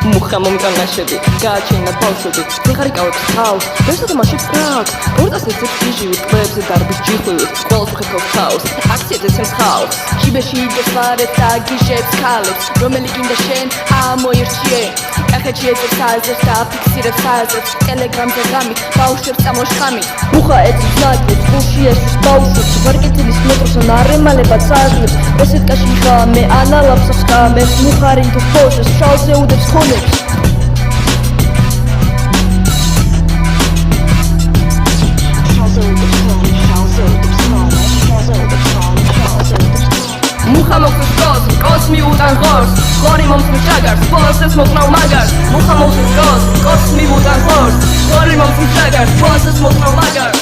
მუხა მომწონაშები, გააჩინა ბავშვები, ვეღარიკავებს თავს, ვერსადამაშებს ბრაკს, ორდას ეცებს ჯიჟივით, კლებზე დარბის ჯიხვივით, ყველას უხეთქავს თავს, აქციებზე ცემს ხალხს, შიბეში იგებს ვარებს და აგიშებს ქალებს, რომელი გინდა შენ, ამოირჩიე, კახეთში ეძებს აზერს და აფიქსირებს აზერს, ტელეგრამზე ღამით, ბავშვებს წამოშხამით, მუხა ეძებს ნაკლებს, გულში ესვის ბავშვებს, ვარკეთილის მეტროსან არემალებად სააზლებს, როსეტკაში ღამე, ანალაფსოს ღამებს, მუხარინ თუ ფოჟეს, შალზე უდებს ხონებს. მუხა მოხდეს გოს, გოს მიუტან ღორს, ღორი მომწმის ჟაგარს, ფოლასებს მოყნავ მაგარს. მუხა მოხდეს გოს, გოს მიუტან ღორს, ღორი მომწმის ჟაგარს, ფოლასებს მოყნავ მაგარს.